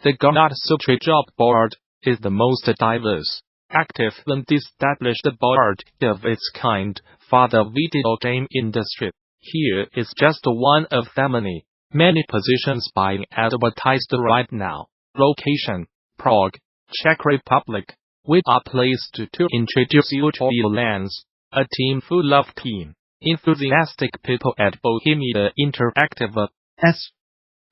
The Gamasutra job board is the most diverse, active and established board of its kind for the video game industry. Here is just one of the many positions being advertised right now. Location: Prague, Czech Republic. We are pleased to introduce you to Elance, a team full of keen, enthusiastic people at Bohemia Interactive.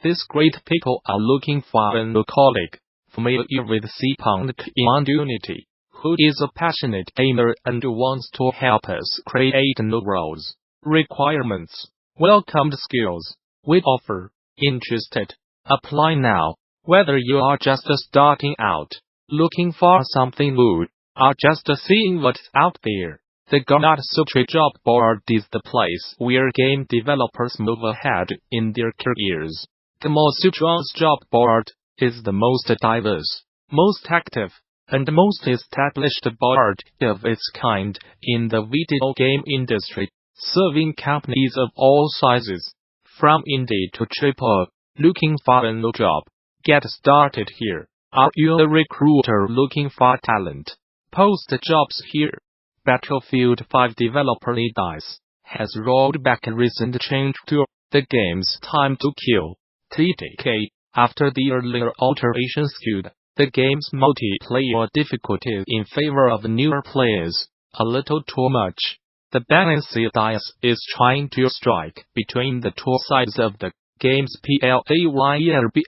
These great people are looking for a new colleague, familiar with C-Punk and Unity, who is a passionate gamer and wants to help us create new roles, requirements, welcomed skills we offer. Interested? Apply now. Whether you are just starting out, looking for something new, or just seeing what's out there, the Gamasutra job board is the place where game developers move ahead in their careers. Gamasutra's job board is the most diverse, most active, and most established board of its kind in the video game industry, serving companies of all sizes, from indie to AAA. Looking for a new job? Get started here. Are you a recruiter looking for talent? Post jobs here. Battlefield 5 developer DICE has rolled back a recent change to the game's time to kill (TTK) after the earlier alteration skewed the game's multiplayer difficulty in favor of newer players a little too much. The balance DICE is trying to strike between the two sides of the game's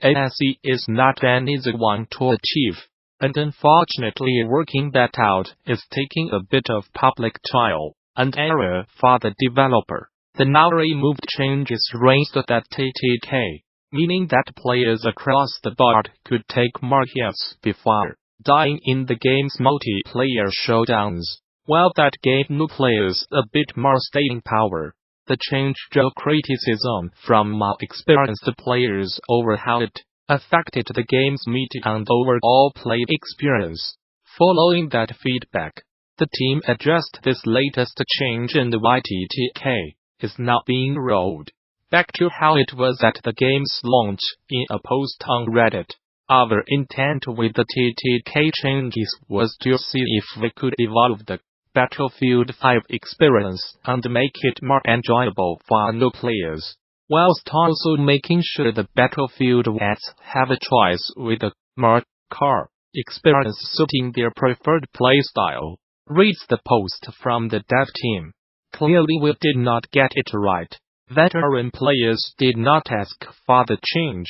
balance is not an easy one to achieve, and unfortunately working that out is taking a bit of public trial and error for the developer. The now removed change is raised at TTK, meaning that players across the board could take more hits before dying in the game's multiplayer showdowns, while that gave new players a bit more staying power. The change drew criticism from more experienced players over how it affected the game's meter and overall play experience. Following that feedback, the team addressed this latest change and YTTK is now being rolled back to how it was at the game's launch. In a post on Reddit, our intent with the TTK changes was to see if we could evolve the Battlefield 5 experience and make it more enjoyable for new players, whilst also making sure the Battlefield fans have a choice with a more core experience suiting their preferred playstyle. Reads the post from the dev team. Clearly we did not get it right. Veteran players did not ask for the change,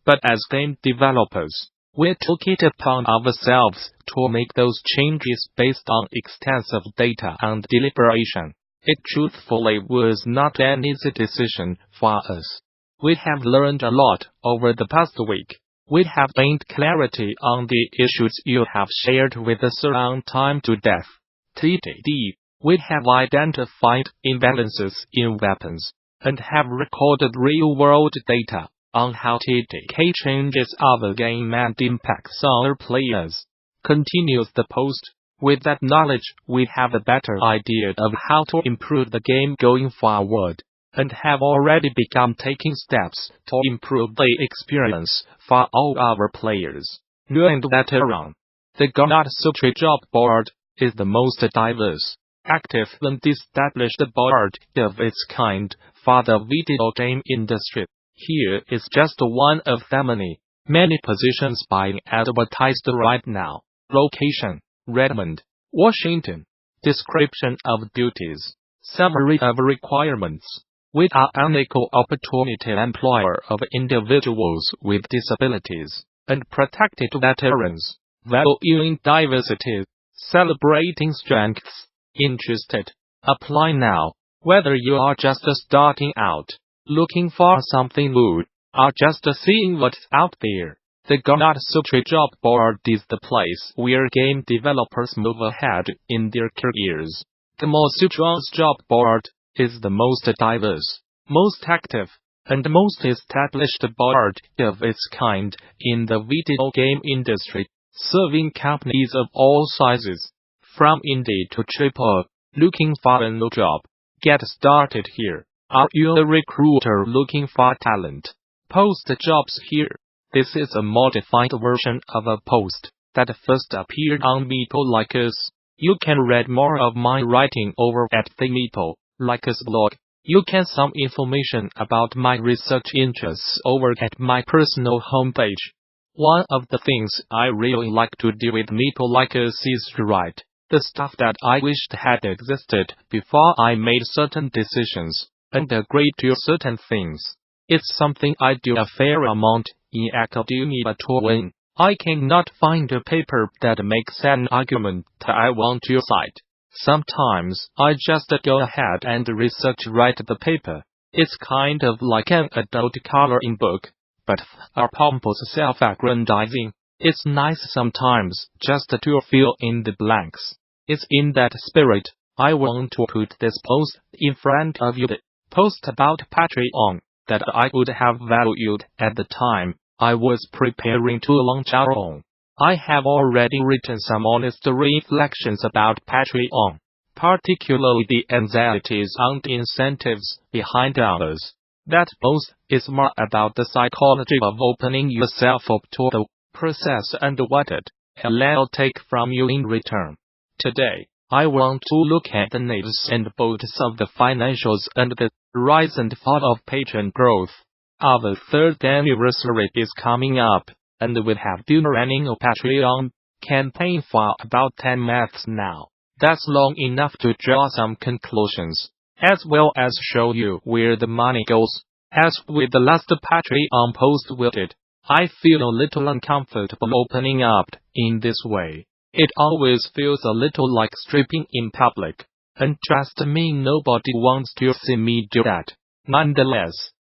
but as game developers, we took it upon ourselves to make those changes based on extensive data and deliberation. It truthfully was not an easy decision for us. We have learned a lot over the past week. We have gained clarity on the issues you have shared with us around time to death (TTD). We have identified imbalances in weapons and have recorded real-world data on how TTK changes our game and impacts our players. Continues the post. With that knowledge, we have a better idea of how to improve the game going forward, and have already begun taking steps to improve the experience for all our players, new and veteran. The Gamasutra job board is the most diverse, active and established board of its kind for the video game industry. Here is just one of the many positions being advertised right now. Location: Redmond, Washington. Description of duties. Summary of requirements. We are an equal opportunity employer of individuals with disabilities, and protected veterans, valuing diversity, celebrating strengths. Interested? Apply now. Whether you are just starting out, looking for something new, or just seeing what's out there, the Gamasutra job board is the place where game developers move ahead in their careers. Gamasutra's job board is the most diverse, most active, and most established board of its kind in the video game industry, serving companies of all sizes, from indie to AAA. Looking for a new job? Get started here. Are you a recruiter looking for talent? Post jobs here. This is a modified version of a post that first appeared on Meeple Likers. You can read more of my writing over at the Meeple Likers blog. You can some information about my research interests over at my personal homepage. One of the things I really like to do with Meeple Likers is to write the stuff that I wished had existed before I made certain decisions and agreed to certain things. It's something I do a fair amount in academia too. When I cannot find a paper that makes an argument that I want to cite, sometimes I just go ahead and write the paper. It's kind of like an adult coloring book, but a pompous self-aggrandizing. It's nice sometimes just to fill in the blanks. It's in that spirit I want to put this post in front of you. The post about Patreon that I would have valued at the time I was preparing to launch our own. I have already written some honest reflections about Patreon, particularly the anxieties and incentives behind others. That post is more about the psychology of opening yourself up to the process and what it'll take from you in return. Today, I want to look at the nuts and bolts of the financials and the rise and fall of patron growth. Our third anniversary is coming up, and we have been running a Patreon campaign for about 10 months now. That's long enough to draw some conclusions, as well as show you where the money goes. As with the last Patreon post we did, I feel a little uncomfortable opening up in this way. It always feels a little like stripping in public, and trust me, nobody wants to see me do that. Nonetheless,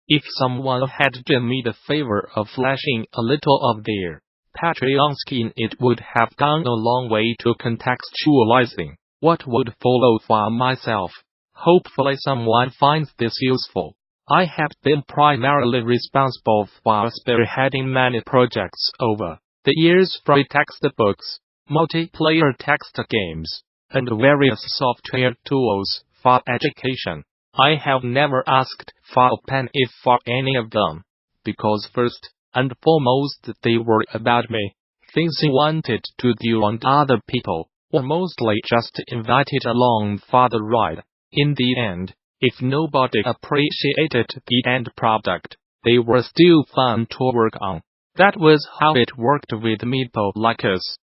if someone had done me the favor of flashing a little of their Patreon skin, it would have gone a long way to contextualizing what would follow for myself. Hopefully someone finds this useful. I have been primarily responsible for spearheading many projects over the years: free textbooks, multiplayer text games, and various software tools for education. I have never asked for a penny for any of them, because first and foremost they were about me. Things I wanted to do and other people were mostly just invited along for the ride. In the end, if nobody appreciated the end product, they were still fun to work on. That was how it worked with Meeple Likers.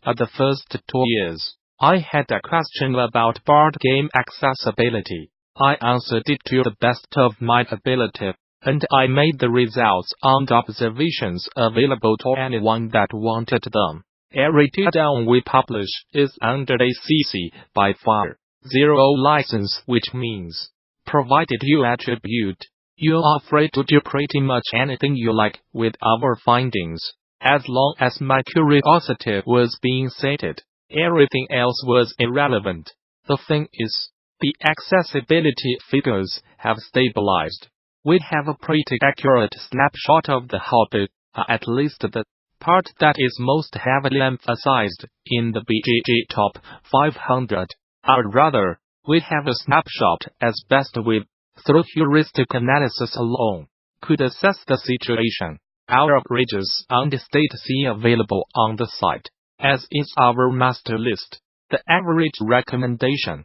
For the first 2 years, I had a question about board game accessibility. I answered it to the best of my ability, and I made the results and observations available to anyone that wanted them. Every teardown we publish is under a CC by Fire 0 license, which means, provided you attribute, you are free to do pretty much anything you like with our findings. As long as my curiosity was being sated, everything else was irrelevant. The thing is, the accessibility figures have stabilized. We have a pretty accurate snapshot of the hobby, at least the part that is most heavily emphasized in the BGG Top 500. Or rather, we have a snapshot as best we, through heuristic analysis alone, could assess the situation. Our averages and state C available on the site, as is our master list. The average recommendation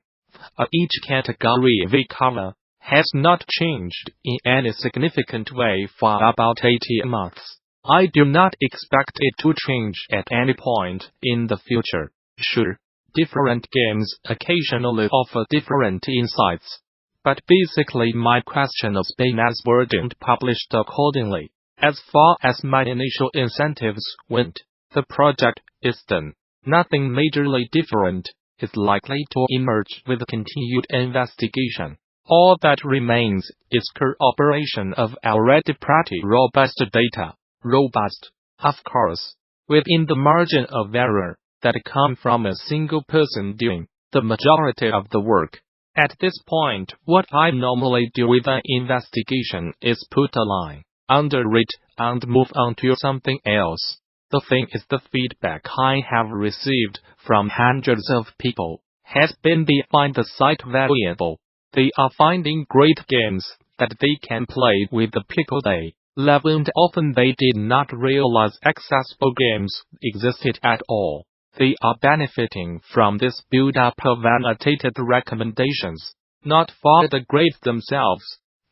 for each category we cover has not changed in any significant way for about 18 months. I do not expect it to change at any point in the future. Sure, different games occasionally offer different insights, but basically my question has been answered and published accordingly. As far as my initial incentives went, the project is done. Nothing majorly different is likely to emerge with continued investigation. All that remains is corroboration of already pretty robust data. Robust, of course, within the margin of error that come from a single person doing the majority of the work. At this point, what I normally do with an investigation is put a line under it and move on to something else. The thing is, the feedback I have received from hundreds of people has been they find the site valuable. They are finding great games that they can play with the people they learned often they did not realize accessible games existed at all. They are benefiting from this build-up of annotated recommendations, not for the grades themselves,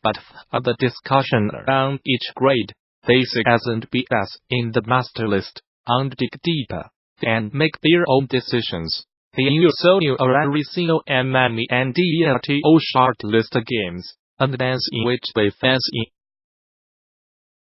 but for the discussion around each grade. They see and BS in the master list, and dig deeper, and make their own decisions. The usual Araricio and Mami and DLTO short list games, and dance in which they fancy